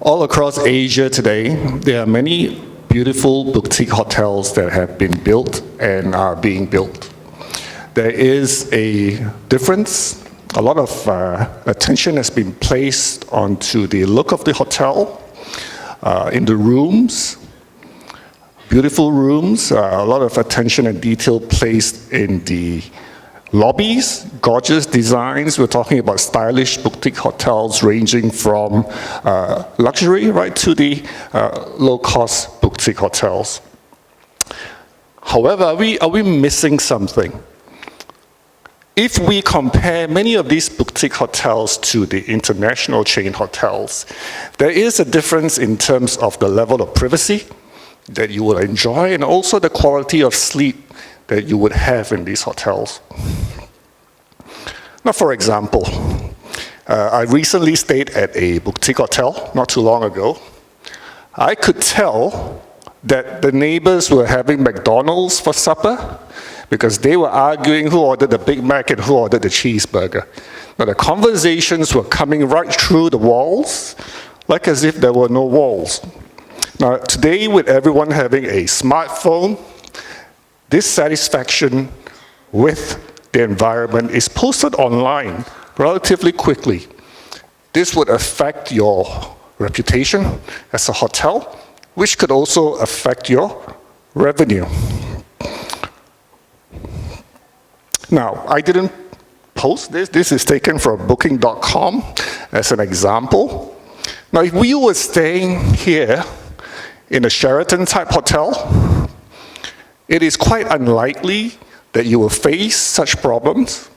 All across Asia today, there are many beautiful boutique hotels that have been built and are being built. There is a difference. A lot of attention has been placed onto the look of the hotel, in the rooms, beautiful rooms, a lot of attention and detail placed in the lobbies, gorgeous designs. We're talking about stylish boutique hotels ranging from luxury right to the low-cost boutique hotels. However, are we missing something? If we compare many of these boutique hotels to the international chain hotels, there is a difference in terms of the level of privacy that you will enjoy and also the quality of sleep that you would have in these hotels. Now, for example, I recently stayed at a boutique hotel not too long ago. I could tell that the neighbors were having McDonald's for supper because they were arguing who ordered the Big Mac and who ordered the cheeseburger. Now, the conversations were coming right through the walls, like as if there were no walls. Now, today, with everyone having a smartphone, this satisfaction with the environment is posted online relatively quickly. This would affect your reputation as a hotel, which could also affect your revenue. Now, I didn't post this. This is taken from booking.com as an example. Now, if we were staying here in a Sheraton type hotel, it is quite unlikely that you will face such problems.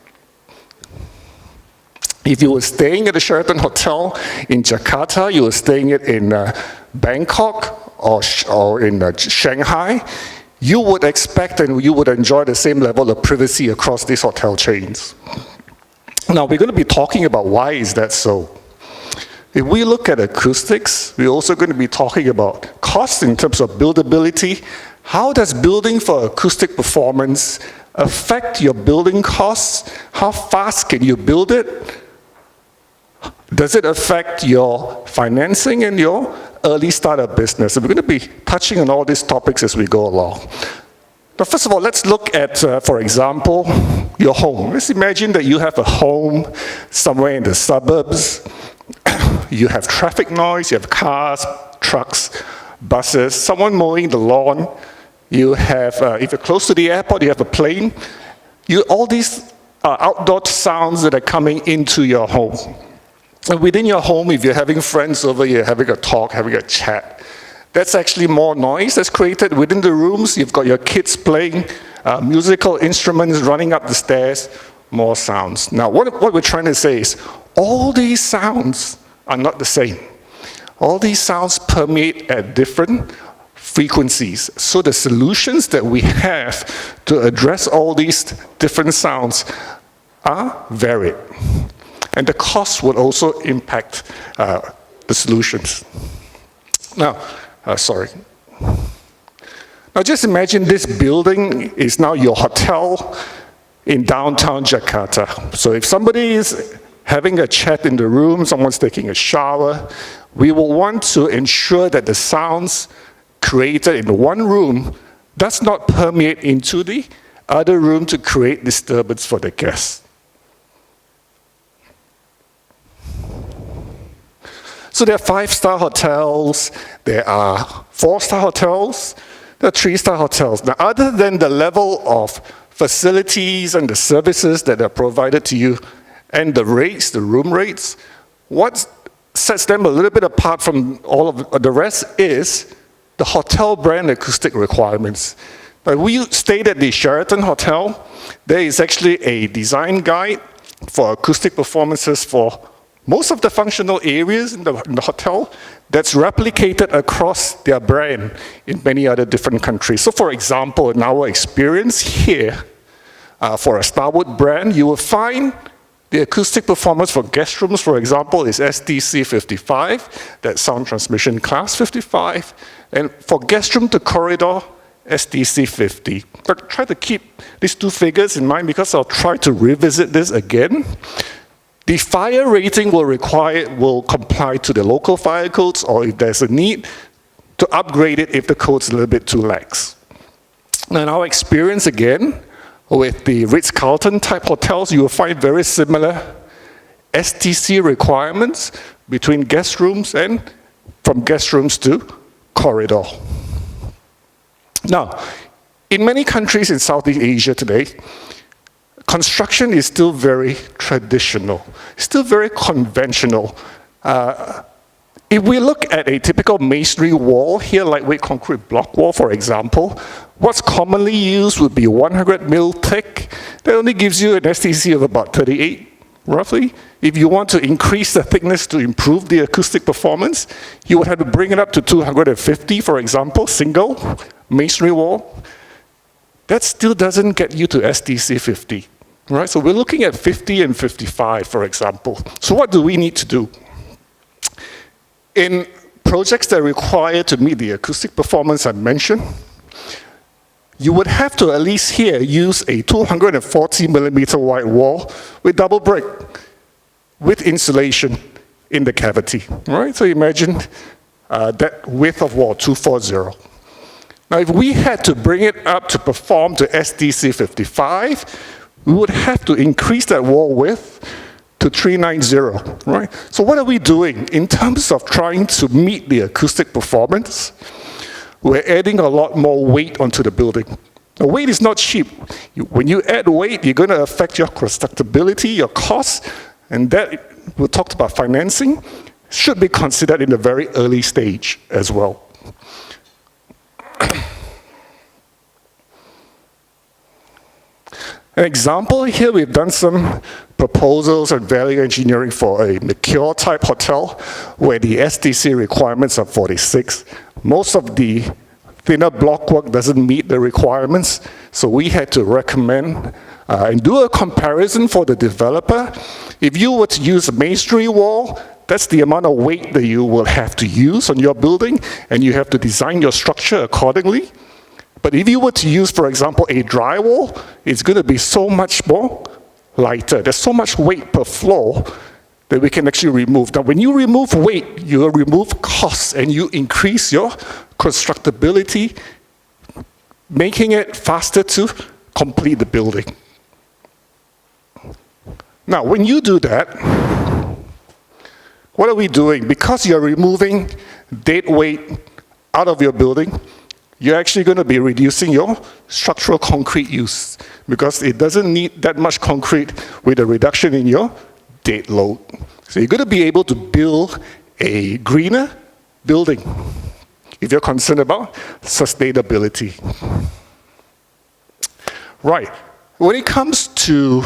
If you were staying at a Sheraton hotel in Jakarta, you were staying it in Bangkok or in Shanghai, you would expect and you would enjoy the same level of privacy across these hotel chains. Now, we're going to be talking about why is that so. If we look at acoustics, we're also going to be talking about costs in terms of buildability. How does building for acoustic performance affect your building costs? How fast can you build it? Does it affect your financing and your early startup business? And we're going to be touching on all these topics as we go along. Now, first of all, let's look at, for example, your home. Let's imagine that you have a home somewhere in the suburbs. You have traffic noise, you have cars, trucks, buses, someone mowing the lawn. You have, if you're close to the airport, you have a plane. All these outdoor sounds that are coming into your home. And within your home, if you're having friends over here, having a talk, having a chat, that's actually more noise that's created. Within the rooms, you've got your kids playing musical instruments, running up the stairs, more sounds. Now, what we're trying to say is, all these sounds are not the same. All these sounds permeate at different frequencies. So the solutions that we have to address all these different sounds are varied. And the cost would also impact the solutions. Now, Now just imagine this building is now your hotel in downtown Jakarta. So if somebody is having a chat in the room, someone's taking a shower, we will want to ensure that the sounds created in the one room does not permeate into the other room to create disturbance for the guests. So there are 5-star hotels, there are 4-star hotels, there are 3-star hotels. Now, other than the level of facilities and the services that are provided to you and the rates, the room rates, what sets them a little bit apart from all of the rest is the hotel brand acoustic requirements. Now, we stayed at the Sheraton Hotel. There is actually a design guide for acoustic performances for most of the functional areas in the hotel that's replicated across their brand in many other different countries. So for example, in our experience here, for a Starwood brand, you will find the acoustic performance for guest rooms, for example, is STC 55, that's sound transmission class 55, and for guest room to corridor, STC 50. But try to keep these two figures in mind because I'll try to revisit this again. The fire rating will comply to the local fire codes, or if there's a need, to upgrade it if the code's a little bit too lax. Now, in our experience again, with the Ritz-Carlton type hotels, you will find very similar STC requirements between guest rooms and from guest rooms to corridor. Now, in many countries in Southeast Asia today, construction is still very traditional, still very conventional. If we look at a typical masonry wall, here lightweight concrete block wall, for example, what's commonly used would be 100 mil thick. That only gives you an STC of about 38, roughly. If you want to increase the thickness to improve the acoustic performance, you would have to bring it up to 250, for example, single masonry wall. That still doesn't get you to STC 50, right? So we're looking at 50 and 55, for example. So what do we need to do? In projects that require to meet the acoustic performance I mentioned, you would have to at least here use a 240 millimeter wide wall with double brick, with insulation in the cavity, right? So imagine that width of wall, 240. Now, if we had to bring it up to perform to STC 55, we would have to increase that wall width to 390, right? So what are we doing in terms of trying to meet the acoustic performance? We're adding a lot more weight onto the building. Now, weight is not cheap. When you add weight, you're going to affect your constructability, your costs, and that, we talked about financing, should be considered in the very early stage as well. An example here, we've done some proposals and value engineering for a Mercure type hotel where the STC requirements are 46. Most of the thinner block work doesn't meet the requirements, so we had to recommend and do a comparison for the developer. If you were to use a masonry wall, that's the amount of weight that you will have to use on your building, and you have to design your structure accordingly. But if you were to use, for example, a drywall, it's going to be so much more lighter. There's so much weight per floor that we can actually remove. Now, when you remove weight, you remove costs and you increase your constructability, making it faster to complete the building. Now, when you do that, what are we doing? Because you're removing dead weight out of your building, you're actually going to be reducing your structural concrete use because it doesn't need that much concrete with a reduction in your dead load. So you're going to be able to build a greener building if you're concerned about sustainability. Right. When it comes to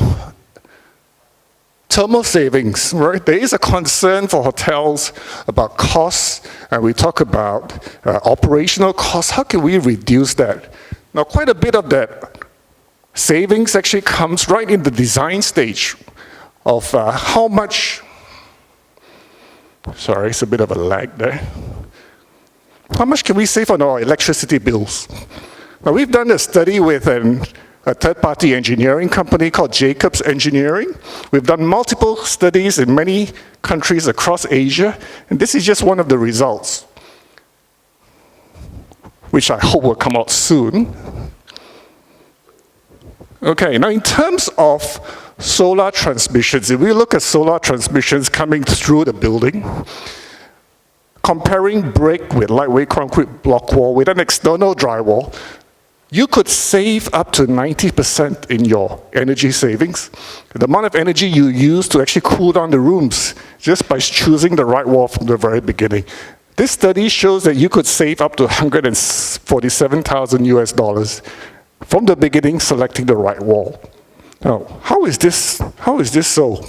thermal savings, right? There is a concern for hotels about costs, and we talk about operational costs. How can we reduce that? Now, quite a bit of that savings actually comes right in the design stage of how much, sorry, it's a bit of a lag there. How much can we save on our electricity bills? Now, we've done a study with a third-party engineering company called Jacobs Engineering. We've done multiple studies in many countries across Asia, and this is just one of the results, which I hope will come out soon. Okay, now in terms of solar transmissions, if we look at solar transmissions coming through the building, comparing brick with lightweight concrete block wall with an external drywall, you could save up to 90% in your energy savings. The amount of energy you use to actually cool down the rooms just by choosing the right wall from the very beginning. This study shows that you could save up to $147,000 US from the beginning selecting the right wall. Now, how is this so?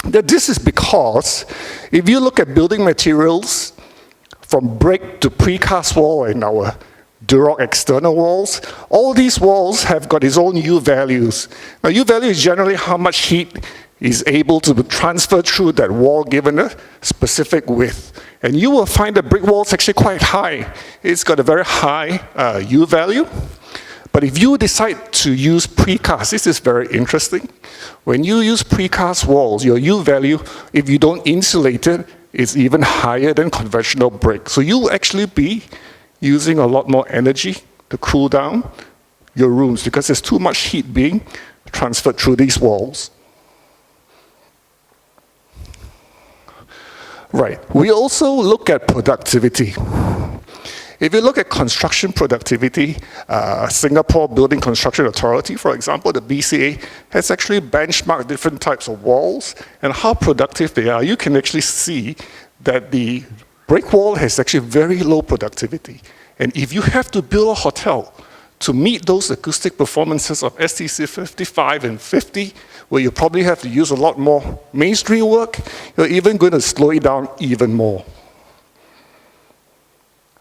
That this is because if you look at building materials from brick to precast wall in our Duroc external walls, all these walls have got its own U values. Now, U value is generally how much heat is able to be transferred through that wall given a specific width. And you will find that brick wall is actually quite high. It's got a very high U value. But if you decide to use precast, this is very interesting. When you use precast walls, your U value, if you don't insulate it, is even higher than conventional brick. So you'll actually be using a lot more energy to cool down your rooms because there's too much heat being transferred through these walls. Right. We also look at productivity. If you look at construction productivity, Singapore Building Construction Authority, for example, the BCA, has actually benchmarked different types of walls and how productive they are. You can actually see that the brick wall has actually very low productivity. And if you have to build a hotel to meet those acoustic performances of STC 55 and 50, where you probably have to use a lot more masonry work, you're even going to slow it down even more.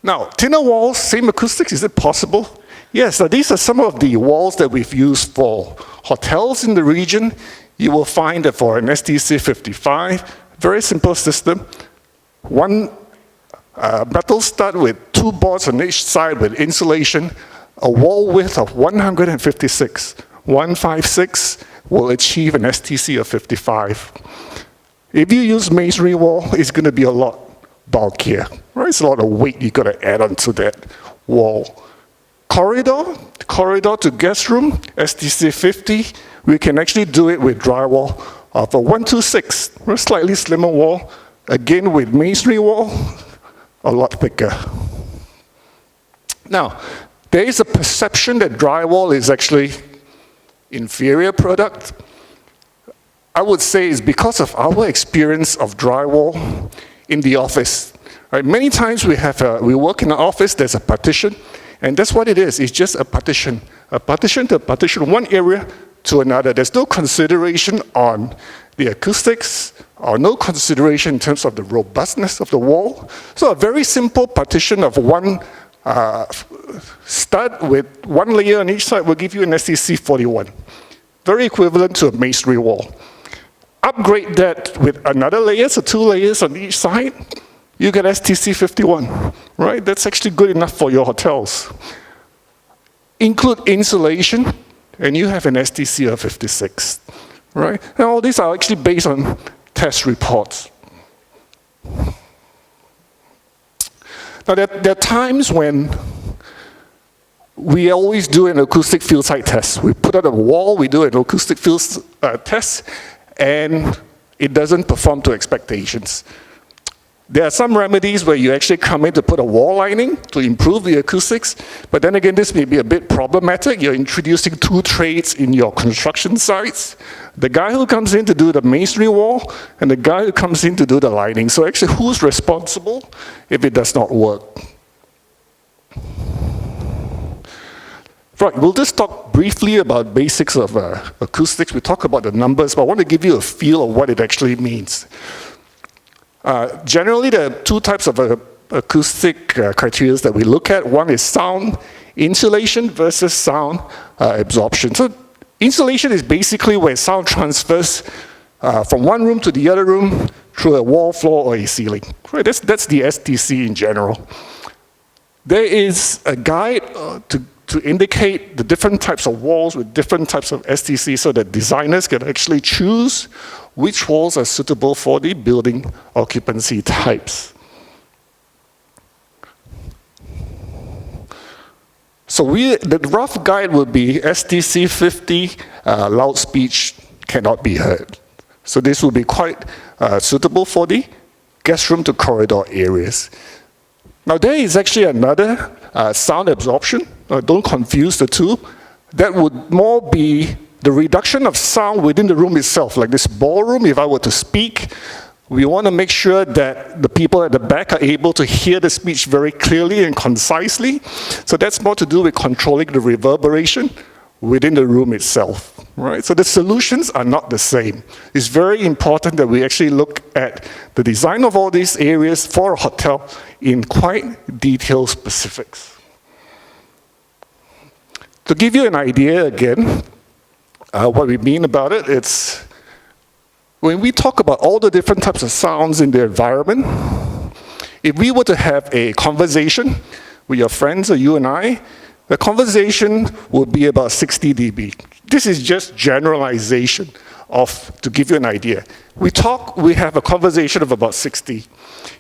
Now, thinner walls, same acoustics, is it possible? Yes, so these are some of the walls that we've used for hotels in the region. You will find that for an STC 55, very simple system, one metal stud with 2 boards on each side with insulation, a wall width of 156. 156 will achieve an STC of 55. If you use masonry wall, it's going to be a lot bulkier, right? It's a lot of weight you got to add onto that wall. Corridor to guest room, STC 50, we can actually do it with drywall of a 126, a slightly slimmer wall. Again, with masonry wall, a lot thicker. Now, there is a perception that drywall is actually inferior product. I would say it's because of our experience of drywall in the office. Right? Many times we work in an office, there's a partition, and that's what it is. It's just a partition to a partition, one area to another. There's no consideration on the acoustics, or no consideration in terms of the robustness of the wall. So a very simple partition of one stud with one layer on each side will give you an STC 41. Very equivalent to a masonry wall. Upgrade that with another layer, so 2 layers on each side, you get STC 51, right? That's actually good enough for your hotels. Include insulation, and you have an STC of 56, right? And all these are actually based on test reports. Now, there are times when we always do an acoustic field site test. We put out a wall, we do an acoustic field test, and it doesn't perform to expectations. There are some remedies where you actually come in to put a wall lining to improve the acoustics, but then again, this may be a bit problematic. You're introducing 2 trades in your construction sites. The guy who comes in to do the masonry wall, and the guy who comes in to do the lining. So actually, who's responsible if it does not work? Right, we'll just talk briefly about basics of acoustics. We talk about the numbers, but I want to give you a feel of what it actually means. Generally, there are 2 types of acoustic criteria that we look at. One is sound insulation versus sound absorption. So insulation is basically where sound transfers from one room to the other room through a wall, floor, or a ceiling. Right, that's the STC in general. There is a guide to indicate the different types of walls with different types of STC so that designers can actually choose which walls are suitable for the building occupancy types. So the rough guide will be STC 50, loud speech cannot be heard. So this will be quite suitable for the guest room to corridor areas. Now there is actually another sound absorption. Don't confuse the two. That would more be the reduction of sound within the room itself. Like this ballroom, if I were to speak, we want to make sure that the people at the back are able to hear the speech very clearly and concisely. So that's more to do with controlling the reverberation within the room itself, right? So the solutions are not the same. It's very important that we actually look at the design of all these areas for a hotel in quite detailed specifics. To give you an idea again, what we mean about it, it's when we talk about all the different types of sounds in the environment, if we were to have a conversation with your friends or you and I, the conversation would be about 60 dB. This is just generalization to give you an idea. We have a conversation of about 60.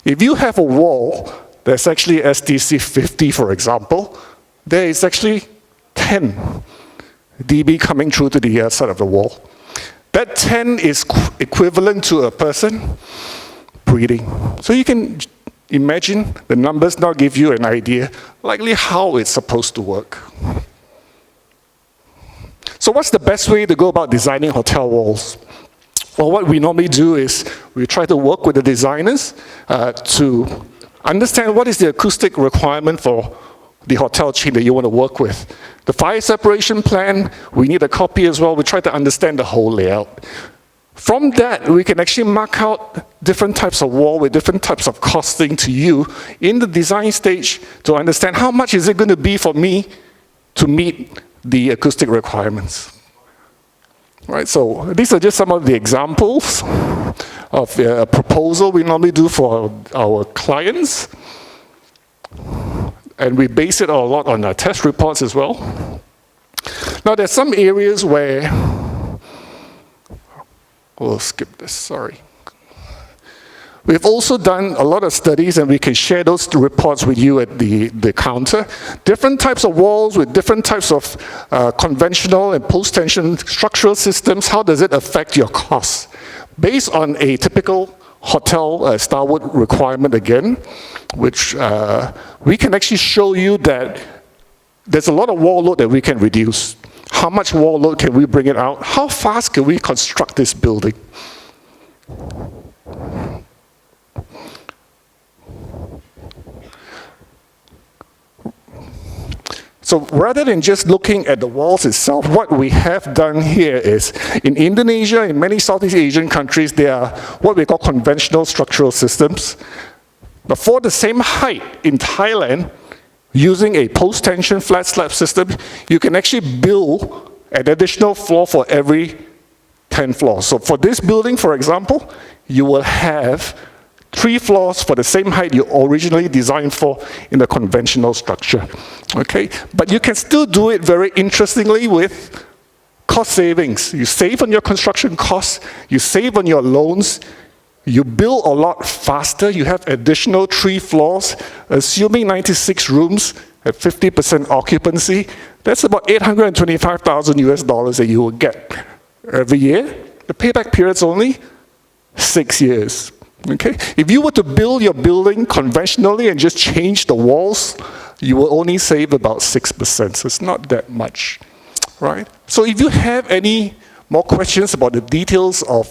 If you have a wall that's actually SDC 50, for example, there is actually 10 dB coming through to the other side of the wall. That 10 is equivalent to a person breathing. So you can imagine the numbers now give you an idea, likely how it's supposed to work. So what's the best way to go about designing hotel walls? Well, what we normally do is we try to work with the designers to understand what is the acoustic requirement for the hotel chain that you want to work with. The fire separation plan, we need a copy as well. We try to understand the whole layout. From that, we can actually mark out different types of wall with different types of costing to you in the design stage to understand how much is it going to be for me to meet the acoustic requirements. Right, so these are just some of the examples of a proposal we normally do for our clients. And we base it a lot on our test reports as well. Now, there's some areas where, we'll skip this, sorry. We've also done a lot of studies, and we can share those reports with you at the counter. Different types of walls with different types of conventional and post-tension structural systems, how does it affect your costs? Based on a typical hotel Starwood requirement again, which we can actually show you that there's a lot of wall load that we can reduce. How much wall load can we bring it out? How fast can we construct this building? So rather than just looking at the walls itself, what we have done here is, in Indonesia, in many Southeast Asian countries, there are what we call conventional structural systems. But for the same height in Thailand, using a post-tension flat slab system, you can actually build an additional floor for every 10 floors. So for this building, for example, you will have 3 floors for the same height you originally designed for in the conventional structure. Okay, but you can still do it very interestingly with cost savings. You save on your construction costs, you save on your loans, you build a lot faster, you have additional 3 floors, assuming 96 rooms at 50% occupancy, that's about 825,000 US dollars that you will get every year. The payback period's only 6 years. Okay? If you were to build your building conventionally and just change the walls, you will only save about 6%, so it's not that much, right? So if you have any more questions about the details of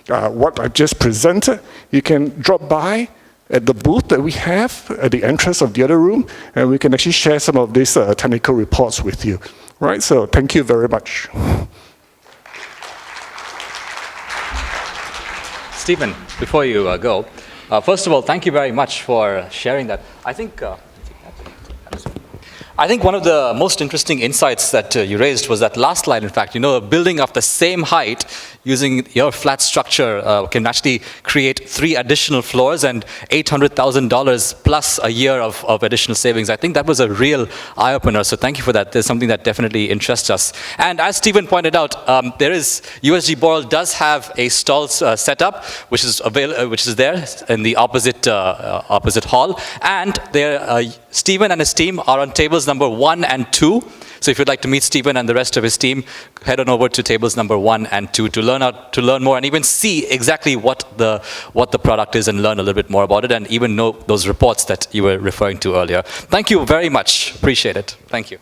what I just presented, you can drop by at the booth that we have at the entrance of the other room, and we can actually share some of these technical reports with you, right? So thank you very much. Stephen, before you go, first of all, thank you very much for sharing that. I think one of the most interesting insights that you raised was that last slide, in fact. You know, a building of the same height using your flat structure can actually create 3 additional floors and $800,000 plus a year of additional savings. I think that was a real eye-opener, so thank you for that. There's something that definitely interests us. And as Stephen pointed out, USG Boral does have a stall set up, which is there in the opposite hall. And Stephen and his team are on tables number 1 and 2. So if you'd like to meet Stephen and the rest of his team, head on over to tables number 1 and 2 to learn more and even see exactly what the product is and learn a little bit more about it and even know those reports that you were referring to earlier. Thank you very much. Appreciate it. Thank you.